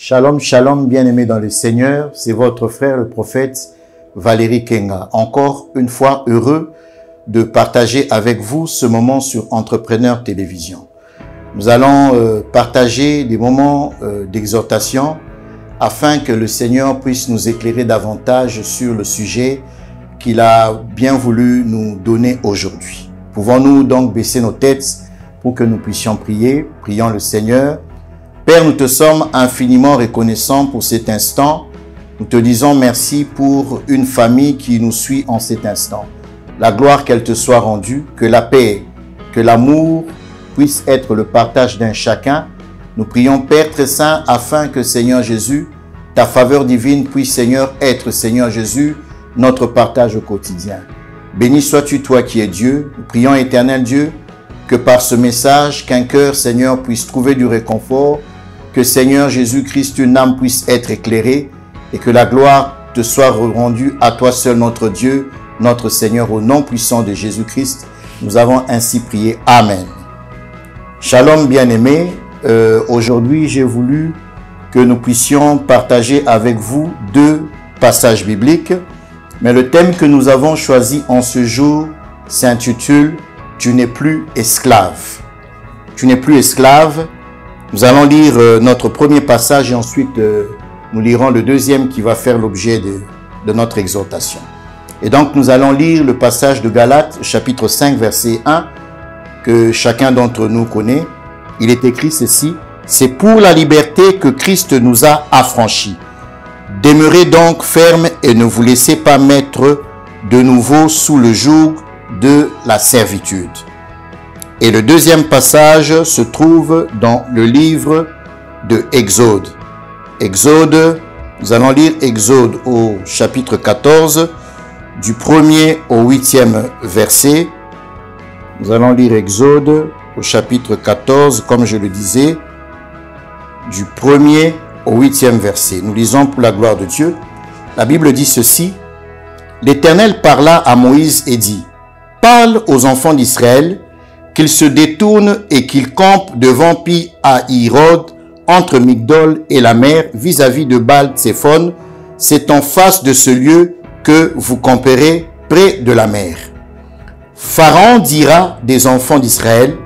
Shalom, shalom, bien-aimés dans le Seigneur, c'est votre frère le prophète Valérie Kenga. Encore une fois heureux de partager avec vous ce moment sur Entrepreneur Télévision. Nous allons partager des moments d'exhortation afin que le Seigneur puisse nous éclairer davantage sur le sujet qu'il a bien voulu nous donner aujourd'hui. Pouvons-nous donc baisser nos têtes pour que nous puissions prier? Prions le Seigneur. Père, nous te sommes infiniment reconnaissants pour cet instant. Nous te disons merci pour une famille qui nous suit en cet instant. La gloire qu'elle te soit rendue, que la paix, que l'amour puisse être le partage d'un chacun. Nous prions, Père très saint, afin que, Seigneur Jésus, ta faveur divine puisse, Seigneur, être, Seigneur Jésus, notre partage au quotidien. Béni sois-tu, toi qui es Dieu. Nous prions, éternel Dieu, que par ce message, qu'un cœur, Seigneur, puisse trouver du réconfort, que Seigneur Jésus-Christ, une âme puisse être éclairée et que la gloire te soit rendue à toi seul, notre Dieu, notre Seigneur, au nom puissant de Jésus-Christ. Nous avons ainsi prié. Amen. Shalom, bien-aimés. Aujourd'hui, j'ai voulu que nous puissions partager avec vous deux passages bibliques. Mais le thème que nous avons choisi en ce jour s'intitule « Tu n'es plus esclave ». Tu n'es plus esclave. Nous allons lire notre premier passage et ensuite nous lirons le deuxième qui va faire l'objet de notre exhortation. Et donc nous allons lire le passage de Galates chapitre 5 verset 1 que chacun d'entre nous connaît. Il est écrit ceci: « C'est pour la liberté que Christ nous a affranchis. Demeurez donc fermes et ne vous laissez pas mettre de nouveau sous le joug de la servitude. » Et le deuxième passage se trouve dans le livre de Exode. Exode, nous allons lire Exode au chapitre 14, du 1er au 8e verset. Nous allons lire Exode au chapitre 14, comme je le disais, du 1er au 8e verset. Nous lisons pour la gloire de Dieu. La Bible dit ceci: « L'Éternel parla à Moïse et dit, « Parle aux enfants d'Israël, qu'ils se détournent et qu'ils campent devant Pi-Hahirod, entre Migdol et la mer, vis-à-vis de Baal-Tsephon. C'est en face de ce lieu que vous camperez près de la mer. Pharaon dira des enfants d'Israël,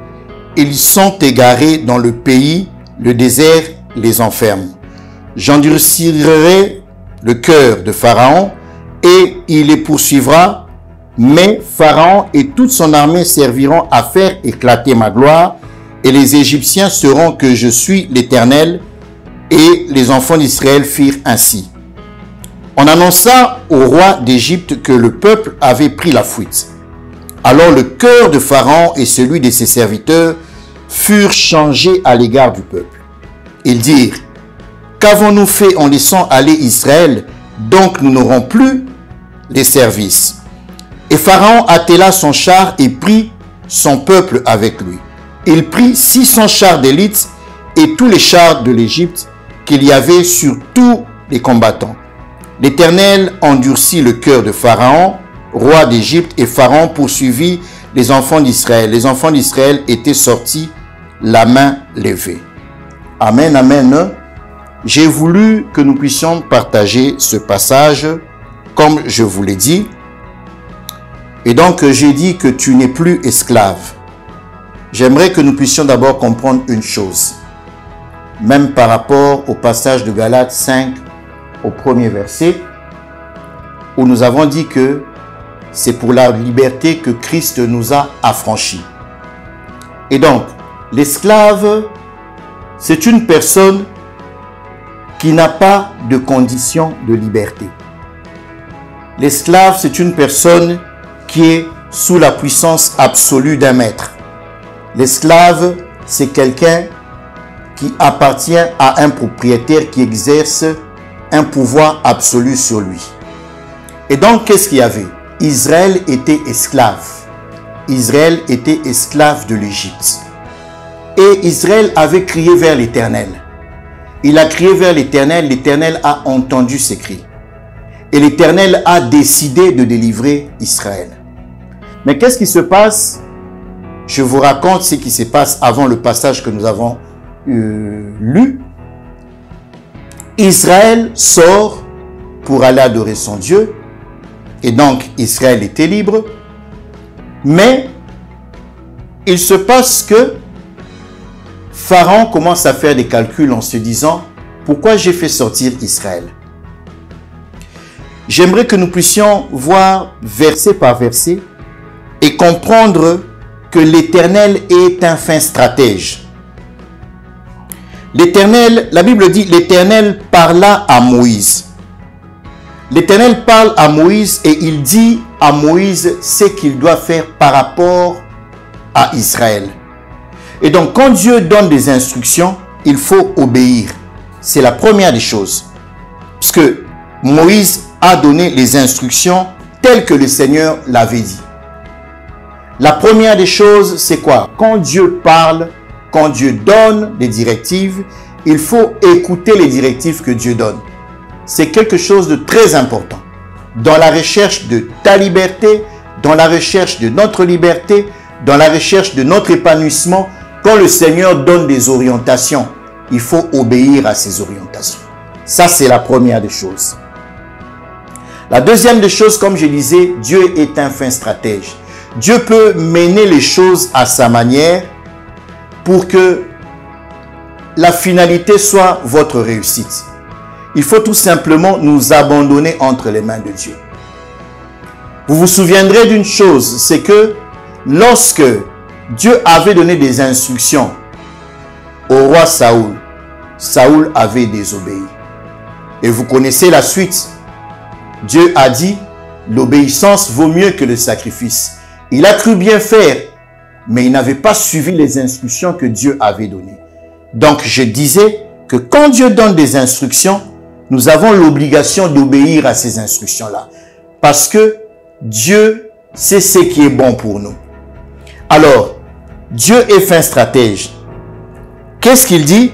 ils sont égarés dans le pays, le désert les enferme. J'endurcirai le cœur de Pharaon et il les poursuivra. Mais Pharaon et toute son armée serviront à faire éclater ma gloire, et les Égyptiens sauront que je suis l'Éternel. » Et les enfants d'Israël firent ainsi. On annonça au roi d'Égypte que le peuple avait pris la fuite. Alors le cœur de Pharaon et celui de ses serviteurs furent changés à l'égard du peuple. Ils dirent: « Qu'avons-nous fait en laissant aller Israël, donc nous n'aurons plus les services. » Et Pharaon attela son char et prit son peuple avec lui. Il prit 600 chars d'élite et tous les chars de l'Égypte qu'il y avait sur tous les combattants. L'Éternel endurcit le cœur de Pharaon, roi d'Égypte, et Pharaon poursuivit les enfants d'Israël. Les enfants d'Israël étaient sortis la main levée. Amen, amen. J'ai voulu que nous puissions partager ce passage, comme je vous l'ai dit. Et donc, j'ai dit que tu n'es plus esclave. J'aimerais que nous puissions d'abord comprendre une chose. Même par rapport au passage de Galates 5, au premier verset, où nous avons dit que c'est pour la liberté que Christ nous a affranchis. Et donc, l'esclave, c'est une personne qui n'a pas de condition de liberté. L'esclave, c'est une personne qui est sous la puissance absolue d'un maître. L'esclave, c'est quelqu'un qui appartient à un propriétaire qui exerce un pouvoir absolu sur lui. Et donc, qu'est-ce qu'il y avait? Israël était esclave. Israël était esclave de l'Égypte. Et Israël avait crié vers l'Éternel. Il a crié vers l'Éternel, l'Éternel a entendu ses cris. Et l'Éternel a décidé de délivrer Israël. Mais qu'est-ce qui se passe? Je vous raconte ce qui se passe avant le passage que nous avons lu. Israël sort pour aller adorer son Dieu. Et donc, Israël était libre. Mais, il se passe que Pharaon commence à faire des calculs en se disant, pourquoi j'ai fait sortir Israël? J'aimerais que nous puissions voir verset par verset et comprendre que l'Éternel est un fin stratège. L'Éternel, la Bible dit, l'Éternel parla à Moïse. L'Éternel parle à Moïse et il dit à Moïse ce qu'il doit faire par rapport à Israël. Et donc, quand Dieu donne des instructions, il faut obéir. C'est la première des choses. Puisque Moïse a donné les instructions telles que le Seigneur l'avait dit. La première des choses, c'est quoi? Quand Dieu parle, quand Dieu donne des directives, il faut écouter les directives que Dieu donne. C'est quelque chose de très important. Dans la recherche de ta liberté, dans la recherche de notre liberté, dans la recherche de notre épanouissement, quand le Seigneur donne des orientations, il faut obéir à ces orientations. Ça, c'est la première des choses. La deuxième des choses, comme je disais, Dieu est un fin stratège. Dieu peut mener les choses à sa manière pour que la finalité soit votre réussite. Il faut tout simplement nous abandonner entre les mains de Dieu. Vous vous souviendrez d'une chose, c'est que lorsque Dieu avait donné des instructions au roi Saoul, Saoul avait désobéi. Et vous connaissez la suite. Dieu a dit, l'obéissance vaut mieux que le sacrifice. Il a cru bien faire, mais il n'avait pas suivi les instructions que Dieu avait données. Donc, je disais que quand Dieu donne des instructions, nous avons l'obligation d'obéir à ces instructions-là. Parce que Dieu sait ce qui est bon pour nous. Alors, Dieu est fin stratège. Qu'est-ce qu'il dit?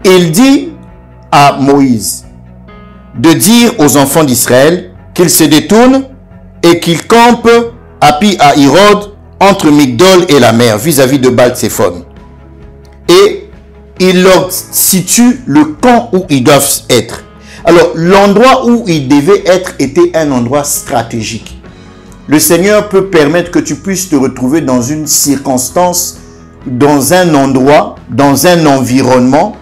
Il dit à Moïse de dire aux enfants d'Israël qu'ils se détournent et qu'ils campent à Pi-Hahirod entre Migdol et la mer vis-à-vis de Baal-Tsephon. Et il leur situe le camp où ils doivent être. Alors, l'endroit où ils devaient être était un endroit stratégique. Le Seigneur peut permettre que tu puisses te retrouver dans une circonstance, dans un endroit, dans un environnement,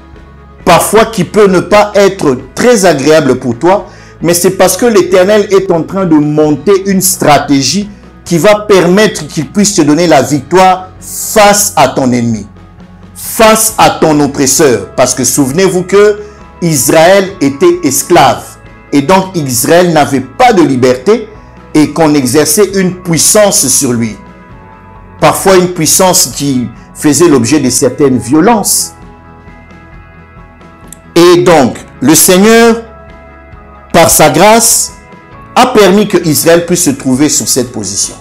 parfois qui peut ne pas être très agréable pour toi, mais c'est parce que l'Éternel est en train de monter une stratégie qui va permettre qu'il puisse te donner la victoire face à ton ennemi, face à ton oppresseur. Parce que souvenez-vous que Israël était esclave et donc Israël n'avait pas de liberté et qu'on exerçait une puissance sur lui. Parfois une puissance qui faisait l'objet de certaines violences. Et donc, le Seigneur, par sa grâce, a permis que Israël puisse se trouver sur cette position.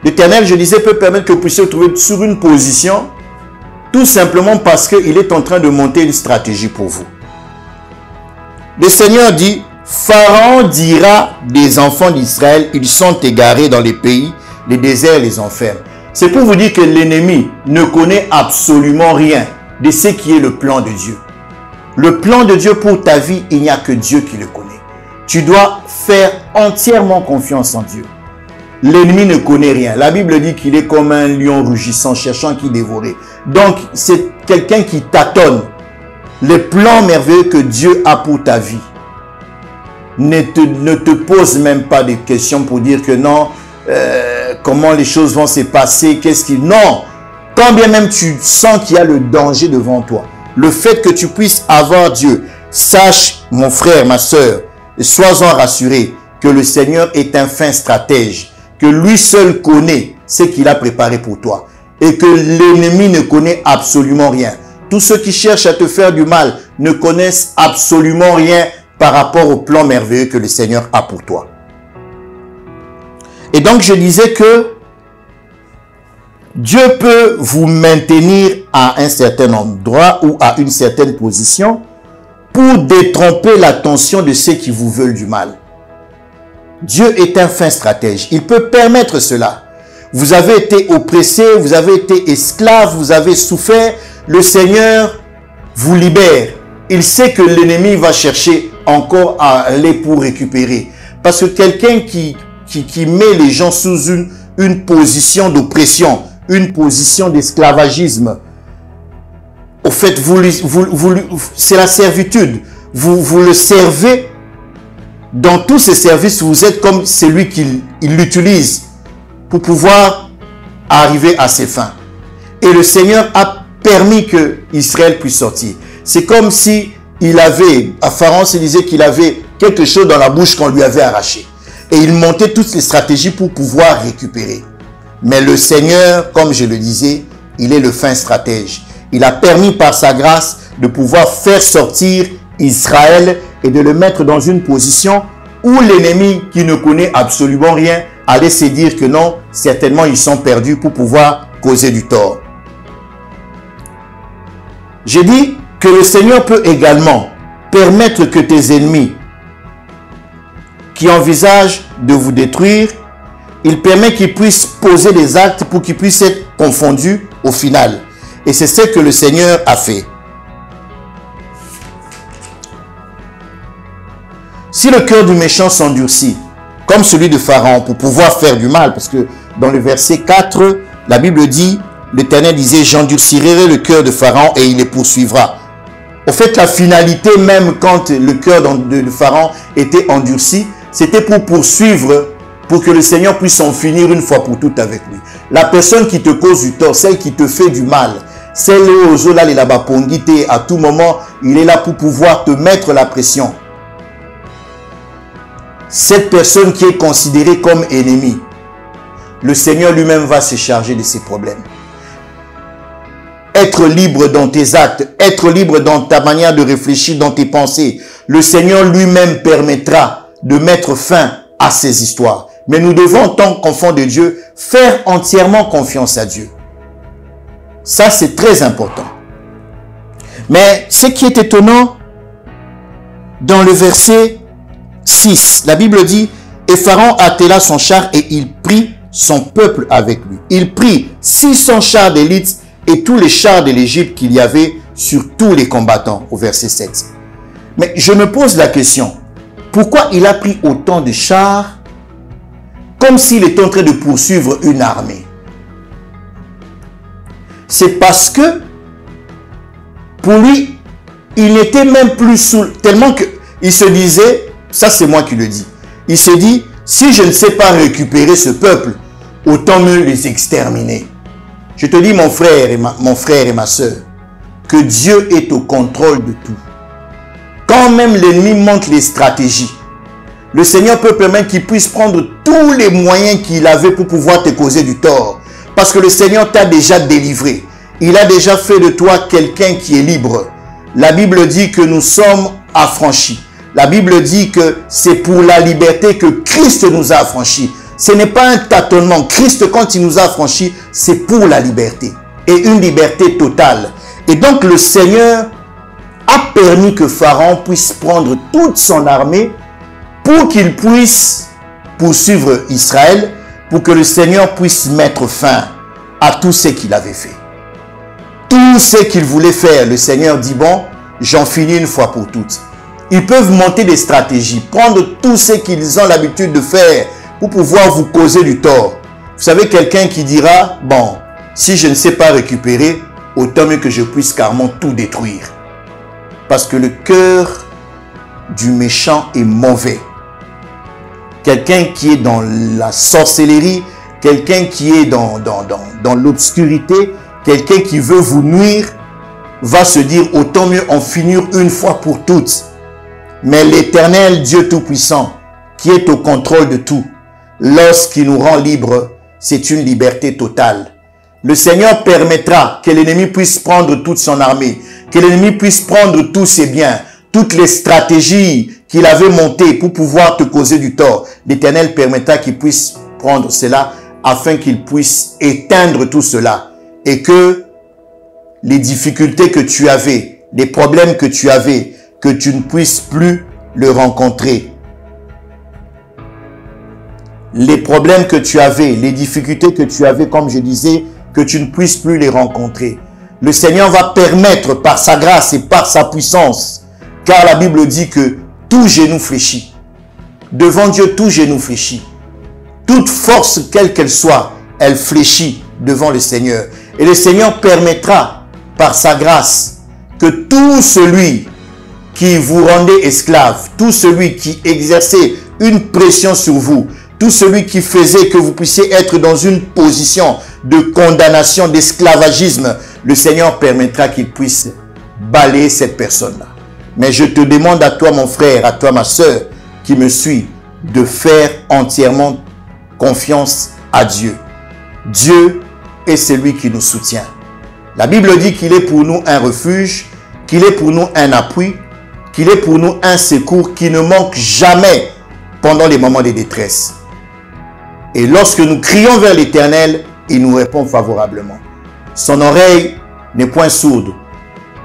L'Éternel, je disais, peut permettre que vous puissiez vous trouver sur une position tout simplement parce qu'il est en train de monter une stratégie pour vous. Le Seigneur dit, Pharaon dira des enfants d'Israël, ils sont égarés dans les pays, les déserts les enferment. C'est pour vous dire que l'ennemi ne connaît absolument rien de ce qui est le plan de Dieu. Le plan de Dieu pour ta vie, il n'y a que Dieu qui le connaît. Tu dois faire entièrement confiance en Dieu. L'ennemi ne connaît rien. La Bible dit qu'il est comme un lion rugissant, cherchant qui dévorer. Donc, c'est quelqu'un qui tâtonne les plans merveilleux que Dieu a pour ta vie. Ne te pose même pas de questions pour dire que non, comment les choses vont se passer, qu'est-ce qui... Non! Quand bien même tu sens qu'il y a le danger devant toi, le fait que tu puisses avoir Dieu, sache, mon frère, ma soeur, sois-en rassuré que le Seigneur est un fin stratège, que lui seul connaît ce qu'il a préparé pour toi et que l'ennemi ne connaît absolument rien. Tous ceux qui cherchent à te faire du mal ne connaissent absolument rien par rapport au plan merveilleux que le Seigneur a pour toi. Et donc je disais que Dieu peut vous maintenir à un certain endroit ou à une certaine position pour détromper l'attention de ceux qui vous veulent du mal. Dieu est un fin stratège. Il peut permettre cela. Vous avez été oppressé, vous avez été esclave, vous avez souffert. Le Seigneur vous libère il sait que l'ennemi va chercher encore à aller pour récupérer. Parce que quelqu'un qui met les gens sous une position d'oppression, une position d'esclavagisme, au fait, c'est la servitude. Vous le servez. Dans tous ses services, vous êtes comme celui qui l'utilise pour pouvoir arriver à ses fins. Et le Seigneur a permis que Israël puisse sortir. C'est comme si il avait, à Pharaon se disait qu'il avait quelque chose dans la bouche qu'on lui avait arraché. Et il montait toutes les stratégies pour pouvoir récupérer. Mais le Seigneur, comme je le disais, il est le fin stratège. Il a permis par sa grâce de pouvoir faire sortir Israël et de le mettre dans une position où l'ennemi qui ne connaît absolument rien allait se dire que non, certainement ils sont perdus pour pouvoir causer du tort. J'ai dit que le Seigneur peut également permettre que tes ennemis qui envisagent de vous détruire, il permet qu'ils puissent poser des actes pour qu'ils puissent être confondus au final. Et c'est ce que le Seigneur a fait. Si le cœur du méchant s'endurcit, comme celui de Pharaon, pour pouvoir faire du mal, parce que dans le verset 4, la Bible dit, l'Éternel disait, j'endurcirai le cœur de Pharaon et il les poursuivra. Au fait, la finalité même quand le cœur de Pharaon était endurci, c'était pour poursuivre, pour que le Seigneur puisse en finir une fois pour toutes avec lui. La personne qui te cause du tort, celle qui te fait du mal, celle où à tout moment, il est là pour pouvoir te mettre la pression. Cette personne qui est considérée comme ennemie, le Seigneur lui-même va se charger de ses problèmes. Être libre dans tes actes, être libre dans ta manière de réfléchir, dans tes pensées. Le Seigneur lui-même permettra de mettre fin à ces histoires. Mais nous devons, en tant qu'enfants de Dieu, faire entièrement confiance à Dieu. Ça, c'est très important. Mais ce qui est étonnant, dans le verset 6, la Bible dit, et Pharaon attela son char et il prit son peuple avec lui. Il prit 600 chars d'élite et tous les chars de l'Égypte qu'il y avait sur tous les combattants, au verset 7. Mais je me pose la question, pourquoi il a pris autant de chars comme s'il était en train de poursuivre une armée? C'est parce que pour lui, il n'était même plus sous, tellement qu'il se disait, ça c'est moi qui le dis, il se dit, si je ne sais pas récupérer ce peuple, autant mieux les exterminer. Je te dis mon frère et ma soeur, que Dieu est au contrôle de tout. Quand même l'ennemi montre les stratégies, le Seigneur peut permettre qu'il puisse prendre tous les moyens qu'il avait pour pouvoir te causer du tort. Parce que le Seigneur t'a déjà délivré. Il a déjà fait de toi quelqu'un qui est libre. La Bible dit que nous sommes affranchis. La Bible dit que c'est pour la liberté que Christ nous a affranchis. Ce n'est pas un tâtonnement. Christ, quand il nous a affranchis, c'est pour la liberté. Et une liberté totale. Et donc le Seigneur a permis que Pharaon puisse prendre toute son armée pour qu'il puisse poursuivre Israël, pour que le Seigneur puisse mettre fin à tout ce qu'il avait fait. Tout ce qu'il voulait faire, le Seigneur dit, bon, j'en finis une fois pour toutes. Ils peuvent monter des stratégies, prendre tout ce qu'ils ont l'habitude de faire pour pouvoir vous causer du tort. Vous savez, quelqu'un qui dira, bon, si je ne sais pas récupérer, autant mieux que je puisse carrément tout détruire. Parce que le cœur du méchant est mauvais. Quelqu'un qui est dans la sorcellerie, quelqu'un qui est dans l'obscurité, quelqu'un qui veut vous nuire, va se dire autant mieux en finir une fois pour toutes. Mais l'Éternel, Dieu Tout-Puissant, qui est au contrôle de tout, lorsqu'il nous rend libres, c'est une liberté totale. Le Seigneur permettra que l'ennemi puisse prendre toute son armée, que l'ennemi puisse prendre tous ses biens, toutes les stratégies qu'il avait montées pour pouvoir te causer du tort. L'Éternel permettra qu'il puisse prendre cela afin qu'il puisse éteindre tout cela. Et que les difficultés que tu avais, les problèmes que tu avais, que tu ne puisses plus le rencontrer. Les problèmes que tu avais, les difficultés que tu avais, comme je disais, que tu ne puisses plus les rencontrer. Le Seigneur va permettre par sa grâce et par sa puissance Car la Bible dit que tout genou fléchit. Devant Dieu, tout genou fléchit. Toute force, quelle qu'elle soit, elle fléchit devant le Seigneur. Et le Seigneur permettra, par sa grâce, que tout celui qui vous rendait esclave, tout celui qui exerçait une pression sur vous, tout celui qui faisait que vous puissiez être dans une position de condamnation, d'esclavagisme, le Seigneur permettra qu'il puisse balayer cette personne-là. Mais je te demande à toi, mon frère, à toi, ma soeur, qui me suit, de faire entièrement confiance à Dieu. Dieu est celui qui nous soutient. La Bible dit qu'il est pour nous un refuge, qu'il est pour nous un appui, qu'il est pour nous un secours qui ne manque jamais pendant les moments de détresse. Et lorsque nous crions vers l'Éternel, il nous répond favorablement. Son oreille n'est point sourde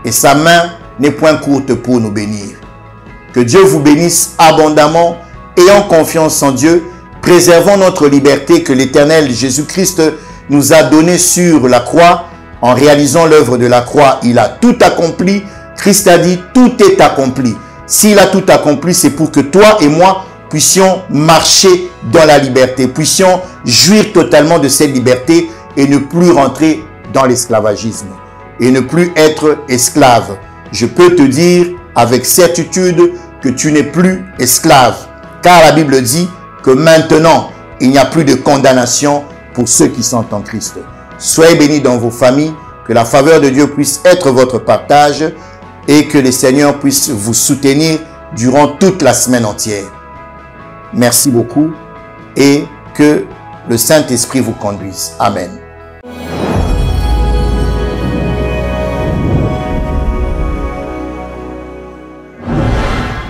et sa main n'est point courte pour nous bénir. Que Dieu vous bénisse abondamment. Ayons confiance en Dieu. Préservons notre liberté que l'Éternel Jésus-Christ nous a donnée sur la croix. En réalisant l'œuvre de la croix, il a tout accompli. Christ a dit, tout est accompli. S'il a tout accompli, c'est pour que toi et moi puissions marcher dans la liberté, puissions jouir totalement de cette liberté et ne plus rentrer dans l'esclavagisme et ne plus être esclave. Je peux te dire avec certitude que tu n'es plus esclave, car la Bible dit que maintenant, il n'y a plus de condamnation pour ceux qui sont en Christ. Soyez bénis dans vos familles, que la faveur de Dieu puisse être votre partage et que le Seigneur puisse vous soutenir durant toute la semaine entière. Merci beaucoup et que le Saint-Esprit vous conduise. Amen.